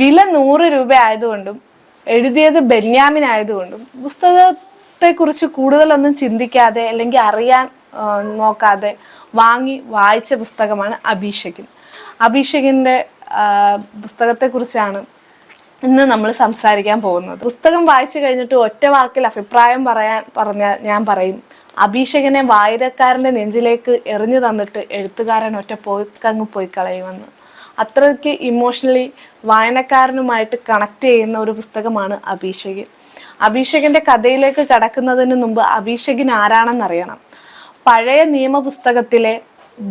വില 100 രൂപ ആയതുകൊണ്ടും എഴുതിയത് ബെന്യാമിൻ ആയതുകൊണ്ടും പുസ്തകത്തെക്കുറിച്ച് കൂടുതലൊന്നും ചിന്തിക്കാതെ അല്ലെങ്കിൽ അറിയാൻ നോക്കാതെ വായിച്ച പുസ്തകമാണ് അഭിഷേകൻ. അഭിഷേകിൻ്റെ പുസ്തകത്തെക്കുറിച്ചാണ് ഇന്ന് നമ്മൾ സംസാരിക്കാൻ പോകുന്നത്. പുസ്തകം വായിച്ചു കഴിഞ്ഞിട്ട് ഒറ്റ വാക്കിൽ അഭിപ്രായം പറഞ്ഞാൽ ഞാൻ പറയും, അഭിഷേകനെ വായനക്കാരൻ്റെ നെഞ്ചിലേക്ക് എറിഞ്ഞു തന്നിട്ട് എഴുത്തുകാരൻ ഒറ്റ പോയി കളയുമെന്ന്. അത്രയ്ക്ക് ഇമോഷണലി വായനക്കാരനുമായിട്ട് കണക്ട് ചെയ്യുന്ന ഒരു പുസ്തകമാണ് അഭിഷേകൻ. അഭിഷേകന്റെ കഥയിലേക്ക് കടക്കുന്നതിന് മുമ്പ് അഭിഷേകൻ ആരാണെന്നറിയണം. പഴയ നിയമ പുസ്തകത്തിലെ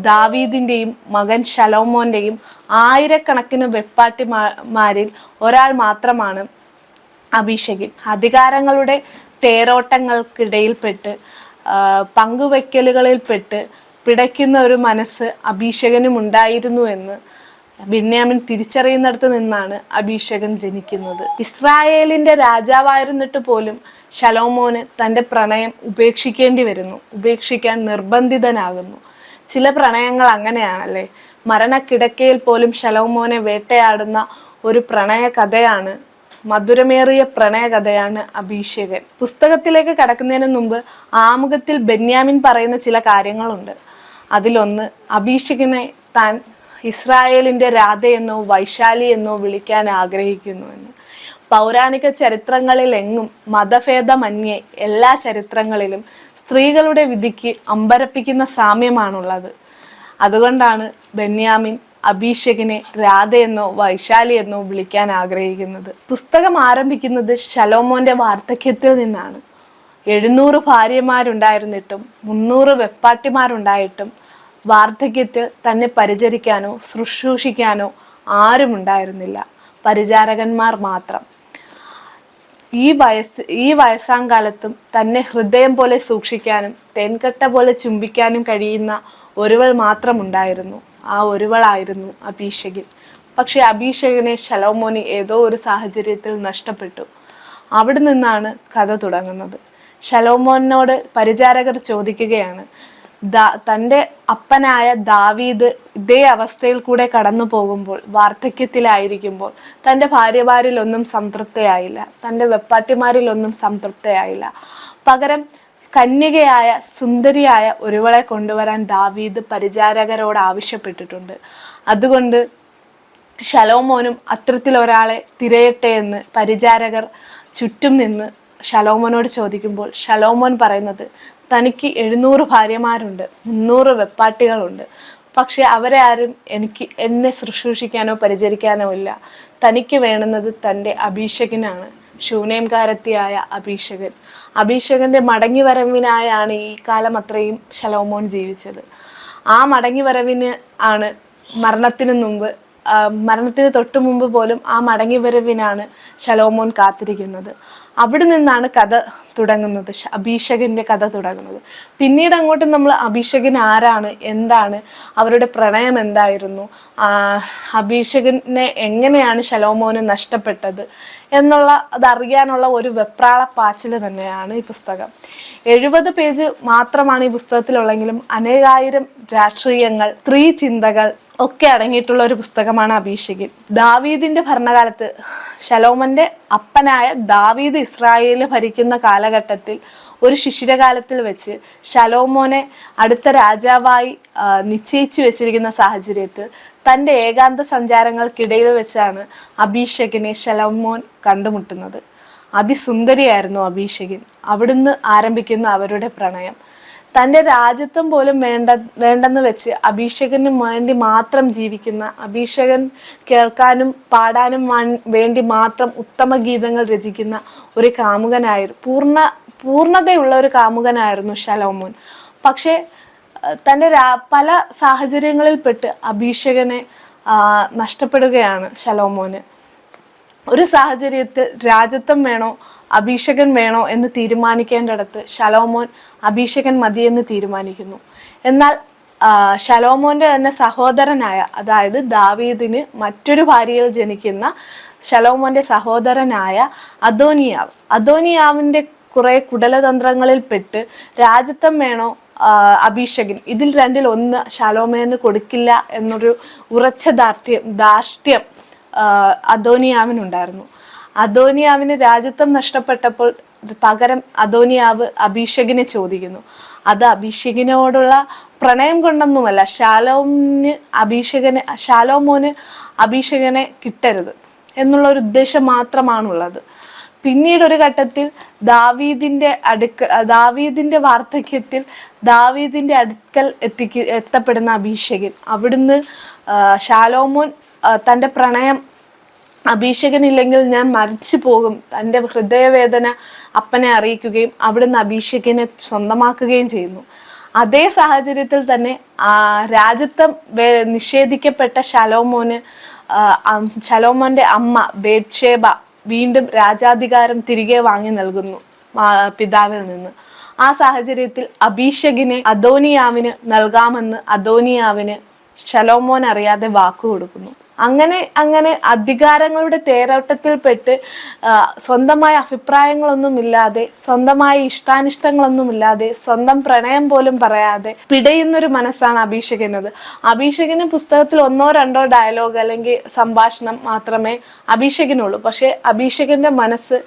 ദാവീദിൻ്റെയും മകൻ ശലോമോന്റെയും ആയിരക്കണക്കിന് വെപ്പാട്ടിമാരിൽ ഒരാൾ മാത്രമാണ് അഭിഷേകൻ. അധികാരങ്ങളുടെ തേരോട്ടങ്ങൾക്കിടയിൽപ്പെട്ട് പങ്കുവയ്ക്കലുകളിൽപ്പെട്ട് പിടയ്ക്കുന്ന ഒരു മനസ്സ് അഭിഷേകനും ഉണ്ടായിരുന്നു എന്ന് ബെന്യാമിൻ തിരിച്ചറിയുന്നിടത്ത് നിന്നാണ് അഭിഷേകൻ ജനിക്കുന്നത്. ഇസ്രായേലിന്റെ രാജാവായിരുന്നിട്ട് പോലും ശലോമോന് തൻ്റെ പ്രണയം ഉപേക്ഷിക്കാൻ നിർബന്ധിതനാകുന്നു. ചില പ്രണയങ്ങൾ അങ്ങനെയാണല്ലേ. മരണക്കിടക്കയിൽ പോലും ശലോമോനെ വേട്ടയാടുന്ന ഒരു പ്രണയ കഥയാണ്, മധുരമേറിയ പ്രണയ കഥയാണ് അഭിഷേകൻ. പുസ്തകത്തിലേക്ക് കടക്കുന്നതിന് മുമ്പ് ആമുഖത്തിൽ ബെന്യാമിൻ പറയുന്ന ചില കാര്യങ്ങളുണ്ട്. അതിലൊന്ന്, അഭിഷേകനെ താൻ ഇസ്രായേലിന്റെ രാധയെന്നോ വൈശാലി എന്നോ വിളിക്കാൻ ആഗ്രഹിക്കുന്നുവെന്ന്. പൗരാണിക ചരിത്രങ്ങളിലെങ്ങും മതഭേദമന്യേ എല്ലാ ചരിത്രങ്ങളിലും സ്ത്രീകളുടെ വിധിക്ക് അമ്പരപ്പിക്കുന്ന സാമ്യമാണുള്ളത്. അതുകൊണ്ടാണ് ബെന്യാമിൻ അഭിഷേകിനെ രാധയെന്നോ വൈശാലി എന്നോ വിളിക്കാൻ ആഗ്രഹിക്കുന്നത്. പുസ്തകം ആരംഭിക്കുന്നത് ശലോമോന്റെ വാർദ്ധക്യത്തിൽ നിന്നാണ്. 700 ഭാര്യമാരുണ്ടായിരുന്നിട്ടും 300 വെപ്പാട്ടിമാരുണ്ടായിട്ടും വാർദ്ധക്യത്തിൽ തന്നെ പരിചരിക്കാനോ ശുശ്രൂഷിക്കാനോ ആരുമുണ്ടായിരുന്നില്ല, പരിചാരകന്മാർ മാത്രം. ഈ വയസ്സാങ്കാലത്തും തന്നെ ഹൃദയം പോലെ സൂക്ഷിക്കാനും തേൻകട്ട പോലെ ചുംബിക്കാനും കഴിയുന്ന ഒരുവൾ മാത്രം ഉണ്ടായിരുന്നു. ആ ഒരുവളായിരുന്നു അഭിഷേകൻ. പക്ഷെ അഭിഷേകനെ ശലോമോന് ഏതോ ഒരു സാഹചര്യത്തിൽ നഷ്ടപ്പെട്ടു. അവിടെ നിന്നാണ് കഥ തുടങ്ങുന്നത്. ശലോമോനോട് പരിചാരകർ ചോദിക്കുകയാണ്, തൻ്റെ അപ്പനായ ദാവീദ് ഇതേ അവസ്ഥയിൽ കൂടെ കടന്നു പോകുമ്പോൾ, വാർദ്ധക്യത്തിലായിരിക്കുമ്പോൾ തൻ്റെ ഭാര്യമാരിലൊന്നും സംതൃപ്തയായില്ല, തൻ്റെ വെപ്പാട്ടിമാരിലൊന്നും സംതൃപ്തയായില്ല. പകരം കന്യകയായ സുന്ദരിയായ ഒരുവളെ കൊണ്ടുവരാൻ ദാവീദ് പരിചാരകരോട് ആവശ്യപ്പെട്ടിട്ടുണ്ട്. അതുകൊണ്ട് ശലോമോനും അത്തരത്തിലൊരാളെ തിരയട്ടെ എന്ന് പരിചാരകർ ചുറ്റും നിന്ന് ശലോമോനോട് ചോദിക്കുമ്പോൾ ശലോമോൻ പറയുന്നത്, തനിക്ക് 700 ഭാര്യമാരുണ്ട്, 300 വെപ്പാട്ടികളുണ്ട്. പക്ഷെ അവരെ ആരും എന്നെ ശുശ്രൂഷിക്കാനോ പരിചരിക്കാനോ ഇല്ല. തനിക്ക് വേണ്ടുന്നത് തൻ്റെ അഭിഷേകനാണ്, ശൂനേംകാരത്തിയായ അഭിഷേകൻ. അഭിഷേകന്റെ മടങ്ങിവരവിനായാണ് ഈ കാലം അത്രയും ശലോമോൻ ജീവിച്ചത്. ആ മടങ്ങിവരവിന് ആണ് മരണത്തിന് തൊട്ടു മുമ്പ് പോലും ആ മടങ്ങിവരവിനാണ് ശലോമോൻ കാത്തിരിക്കുന്നത്. അവിടെ നിന്നാണ് കഥ തുടങ്ങുന്നത്, അഭിഷേകന്റെ കഥ തുടങ്ങുന്നത്. പിന്നീട് അങ്ങോട്ട് നമ്മൾ അഭിഷേകൻ ആരാണ്, എന്താണ്, അവരുടെ പ്രണയം എന്തായിരുന്നു, അഭിഷേകനെ എങ്ങനെയാണ് ശലോമോന് നഷ്ടപ്പെട്ടത് അതറിയാനുള്ള ഒരു വെപ്രാള പാച്ചിൽ തന്നെയാണ് ഈ പുസ്തകം. 70 പേജ് മാത്രമാണ് ഈ പുസ്തകത്തിലുള്ളെങ്കിലും അനേകായിരം രാഷ്ട്രീയങ്ങൾ, സ്ത്രീ ചിന്തകൾ ഒക്കെ അടങ്ങിയിട്ടുള്ള ഒരു പുസ്തകമാണ് അഭിഷേകൻ. ദാവീദിന്റെ ഭരണകാലത്ത് ശലോമോന്റെ അപ്പനായ ദാവീദ് ഇസ്രായേൽ ഭരിക്കുന്ന കാലഘട്ടത്തിൽ ഒരു ശിശിരകാലത്തിൽ വെച്ച് ശലോമോനെ അടുത്ത രാജാവായി നിശ്ചയിച്ചു വെച്ചിരിക്കുന്ന സാഹചര്യത്തിൽ തൻ്റെ ഏകാന്ത സഞ്ചാരങ്ങൾക്കിടയിൽ വെച്ചാണ് അഭിഷേകനെ ശലോമോൻ കണ്ടുമുട്ടുന്നത്. അതിസുന്ദരിയായിരുന്നു അഭിഷേകൻ. അവിടുന്ന് ആരംഭിക്കുന്ന അവരുടെ പ്രണയം. തൻ്റെ രാജ്യത്വം പോലും വേണ്ടെന്ന് വെച്ച് അഭിഷേകന് വേണ്ടി മാത്രം ജീവിക്കുന്ന, അഭിഷേകൻ കേൾക്കാനും പാടാനും വേണ്ടി മാത്രം ഉത്തമ ഗീതങ്ങൾ രചിക്കുന്ന ഒരു പൂർണ്ണതയുള്ള ഒരു കാമുകനായിരുന്നു ശലോമോൻ. പക്ഷേ തൻ്റെ പല സാഹചര്യങ്ങളിൽപ്പെട്ട് അഭിഷേകനെ നഷ്ടപ്പെടുകയാണ് ശലോമോന്. ഒരു സാഹചര്യത്തിൽ രാജ്യത്വം വേണോ അഭിഷേകൻ വേണോ എന്ന് തീരുമാനിക്കേണ്ടിടത്ത് ശലോമോൻ അഭിഷേകൻ മതിയെന്ന് തീരുമാനിക്കുന്നു. എന്നാൽ ശലോമോന്റെ തന്നെ സഹോദരനായ, അതായത് ദാവീദിന് മറ്റൊരു ഭാര്യയിൽ ജനിക്കുന്ന ശലോമോന്റെ സഹോദരനായ അദോനിയാവിന്റെ കുറെ കുടലതന്ത്രങ്ങളിൽപ്പെട്ട് രാജ്യത്വം വേണോ അഭിഷേകൻ, ഇതിൽ രണ്ടിൽ ഒന്ന് ശലോമോന് കൊടുക്കില്ല എന്നൊരു ഉറച്ച ധാർഷ്ട്യം അദോനിയാവിനുണ്ടായിരുന്നു. അദോനിയാവിന് രാജ്യത്വം നഷ്ടപ്പെട്ടപ്പോൾ പകരം അദോനിയാവ് അബീഷഗിനെ ചോദിക്കുന്നു. അത് അബീഷഗിനോടുള്ള പ്രണയം കൊണ്ടൊന്നുമല്ല, ശാലോമോന് അബീഷഗനെ കിട്ടരുത് എന്നുള്ള ഒരു ഉദ്ദേശം മാത്രമാണുള്ളത്. പിന്നീട് ഒരു ഘട്ടത്തിൽ ദാവീദിന്റെ വാർദ്ധക്യത്തിൽ ദാവീദിന്റെ അടുക്കൽ എത്തപ്പെടുന്ന അബീഷഗൻ, അവിടുന്ന് ശാലോമോൻ തൻ്റെ പ്രണയം അബീഷഗനില്ലെങ്കിൽ ഞാൻ മരിച്ചു പോകും, തൻ്റെ ഹൃദയവേദന അപ്പനെ അറിയിക്കുകയും അവിടുന്ന് അബീഷഗനെ സ്വന്തമാക്കുകയും ചെയ്യുന്നു. അതേ സാഹചര്യത്തിൽ തന്നെ രാജ്യത്വം നിഷേധിക്കപ്പെട്ട ശലോമോന്റെ അമ്മ ബേത്ശേബ വീണ്ടും രാജാധികാരം തിരികെ വാങ്ങി നൽകുന്നു പിതാവിൽ നിന്ന്. ആ സാഹചര്യത്തിൽ അബീഷഗിനെ അദോനിയാവിന് നൽകാമെന്ന് അദോനിയാവിന് ശലോമോൻ അറിയാതെ വാക്കു കൊടുക്കുന്നു. അങ്ങനെ അധികാരങ്ങളുടെ തേരോട്ടത്തിൽപ്പെട്ട് സ്വന്തമായ അഭിപ്രായങ്ങളൊന്നുമില്ലാതെ, സ്വന്തമായ ഇഷ്ടാനിഷ്ടങ്ങളൊന്നുമില്ലാതെ, സ്വന്തം പ്രണയം പോലും പറയാതെ പിടയുന്നൊരു മനസ്സാണ് അബീഷഗിനത്. അബീഷഗിന് പുസ്തകത്തിൽ 1-2 ഡയലോഗ് അല്ലെങ്കിൽ സംഭാഷണം മാത്രമേ അബീഷഗിനുള്ളൂ. പക്ഷെ അബീഷഗിന്റെ മനസ്സ്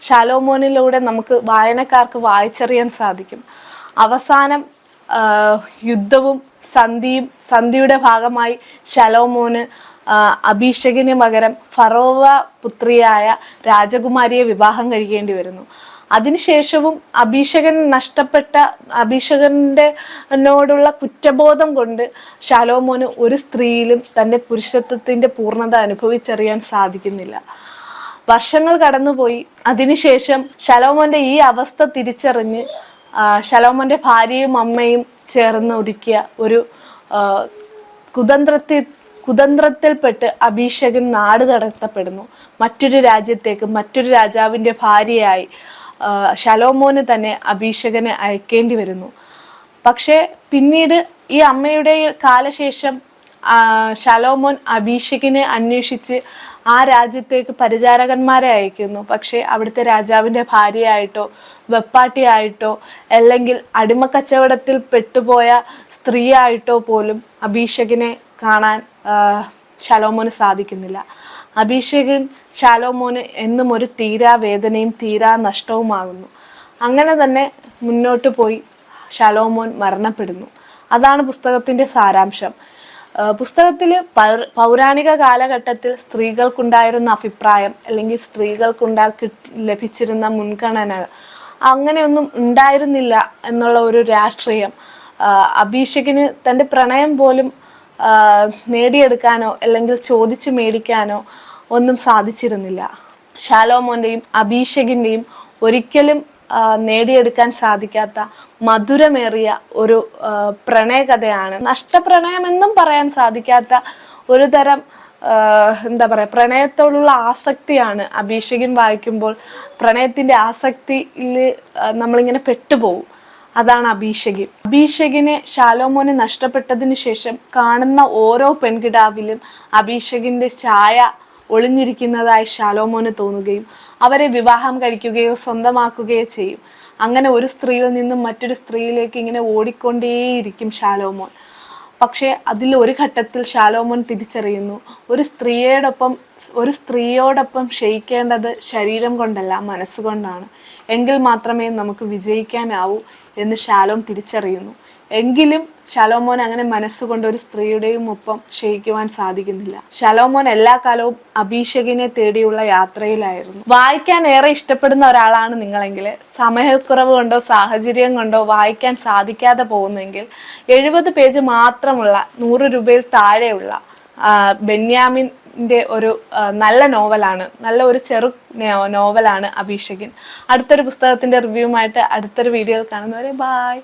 ശലോമോനിലൂടെ നമുക്ക് വായനക്കാർക്ക് വായിച്ചറിയാൻ സാധിക്കും. അവസാനം യുദ്ധവും സന്ധിയുടെ ഭാഗമായി ശലോമോന് അബീഷഗിന് പകരം ഫറോവ പുത്രിയായ രാജകുമാരിയെ വിവാഹം കഴിക്കേണ്ടി വരുന്നു. അതിനുശേഷവും അബീഷഗനോടുള്ള കുറ്റബോധം കൊണ്ട് ശലോമോന് ഒരു സ്ത്രീയിലും തൻ്റെ പുരുഷത്വത്തിൻ്റെ പൂർണ്ണത അനുഭവിച്ചറിയാൻ സാധിക്കുന്നില്ല. വർഷങ്ങൾ കടന്നുപോയി. അതിനുശേഷം ശലോമോന്റെ ഈ അവസ്ഥ തിരിച്ചറിഞ്ഞ് ശലോമോന്റെ ഭാര്യയും അമ്മയും ചേർന്ന് ഒരുക്കിയ ഒരു കുതന്ത്രത്തിൽപ്പെട്ട് അബീഷഗൻ നാട് കടത്തപ്പെടുന്നു. മറ്റൊരു രാജ്യത്തേക്ക് മറ്റൊരു രാജാവിൻ്റെ ഭാര്യയായി ശലോമോന് തന്നെ അബീഷഗനെ അയക്കേണ്ടി വരുന്നു. പക്ഷേ പിന്നീട് ഈ അമ്മയുടെ കാലശേഷം ശലോമോൻ അബീഷഗിനെ അന്വേഷിച്ച് ആ രാജ്യത്തേക്ക് പരിചാരകന്മാരെ അയക്കുന്നു. പക്ഷേ അവിടുത്തെ രാജാവിൻ്റെ ഭാര്യയായിട്ടോ വെപ്പാട്ടിയായിട്ടോ അല്ലെങ്കിൽ അടിമക്കച്ചവടത്തിൽ പെട്ടുപോയ സ്ത്രീയായിട്ടോ പോലും അബീഷഗിനെ കാണാൻ ശലോമോന് സാധിക്കുന്നില്ല. അബീഷഗൻ ശലോമോന് എന്നും ഒരു തീരാ വേദനയും തീരാ നഷ്ടവുമാകുന്നു. അങ്ങനെ തന്നെ മുന്നോട്ട് പോയി ശലോമോൻ മരണപ്പെടുന്നു. അതാണ് പുസ്തകത്തിൻ്റെ സാരാംശം. പുസ്തകത്തിൽ പൗരാണിക കാലഘട്ടത്തിൽ സ്ത്രീകൾക്കുണ്ടായിരുന്ന അഭിപ്രായം അല്ലെങ്കിൽ ലഭിച്ചിരുന്ന മുൻഗണന അങ്ങനെയൊന്നും ഉണ്ടായിരുന്നില്ല എന്നുള്ള ഒരു രാഷ്ട്രീയം അബീഷഗിന് തൻ്റെ പ്രണയം പോലും നേടിയെടുക്കാനോ അല്ലെങ്കിൽ ചോദിച്ച് മേടിക്കാനോ ഒന്നും സാധിച്ചിരുന്നില്ല. ശലോമോന്റെയും അബീഷഗിൻ്റെയും ഒരിക്കലും നേടിയെടുക്കാൻ സാധിക്കാത്ത മധുരമേറിയ ഒരു പ്രണയകഥയാണ്. നഷ്ടപ്രണയമെന്നും പറയാൻ സാധിക്കാത്ത ഒരു തരം എന്താ പറയുക, പ്രണയത്തോടുള്ള ആസക്തിയാണ് അബീഷഗൻ വായിക്കുമ്പോൾ. പ്രണയത്തിൻ്റെ ആസക്തിയിൽ നമ്മളിങ്ങനെ പെട്ടുപോകും. അതാണ് അബീഷഗിനെ ശലോമോന് നഷ്ടപ്പെട്ടതിന് ശേഷം കാണുന്ന ഓരോ പെൺകിടാവിലും അബീഷഗിൻ്റെ ഛായ ഒളിഞ്ഞിരിക്കുന്നതായി ശലോമോന് തോന്നുകയും അവരെ വിവാഹം കഴിക്കുകയോ സ്വന്തമാക്കുകയോ ചെയ്യും. അങ്ങനെ ഒരു സ്ത്രീയിൽ നിന്നും മറ്റൊരു സ്ത്രീയിലേക്ക് ഇങ്ങനെ ഓടിക്കൊണ്ടേയിരിക്കും ശലോമോൻ. പക്ഷേ അതിൽ ഒരു ഘട്ടത്തിൽ ശലോമോൻ തിരിച്ചറിയുന്നു, ഒരു സ്ത്രീയോടൊപ്പം ക്ഷയിക്കേണ്ടത് ശരീരം കൊണ്ടല്ല മനസ്സുകൊണ്ടാണ്. എങ്കിൽ മാത്രമേ നമുക്ക് വിജയിക്കാനാവൂ എന്ന് ശലോം തിരിച്ചറിയുന്നു. എങ്കിലും ശലോമോൻ അങ്ങനെ മനസ്സുകൊണ്ട് ഒരു സ്ത്രീയുടെയും ഒപ്പം ക്ഷയിക്കുവാൻ സാധിക്കുന്നില്ല. ശലോമോൻ എല്ലാ കാലവും അബീഷഗിനെ തേടിയുള്ള യാത്രയിലായിരുന്നു. വായിക്കാൻ ഏറെ ഇഷ്ടപ്പെടുന്ന ഒരാളാണ് നിങ്ങളെങ്കിൽ, സമയക്കുറവ് കൊണ്ടോ സാഹചര്യം കൊണ്ടോ വായിക്കാൻ സാധിക്കാതെ പോകുന്നെങ്കിൽ 70 പേജ് മാത്രമുള്ള 100 രൂപയിൽ താഴെയുള്ള ബെന്യാമിൻ്റെ ഒരു നല്ല നോവലാണ്, നല്ല ഒരു ചെറു നോവലാണ് അബീഷഗൻ. അടുത്തൊരു പുസ്തകത്തിൻ്റെ റിവ്യൂമായിട്ട് അടുത്തൊരു വീഡിയോയിൽ കാണുന്നവരെ ബായ്.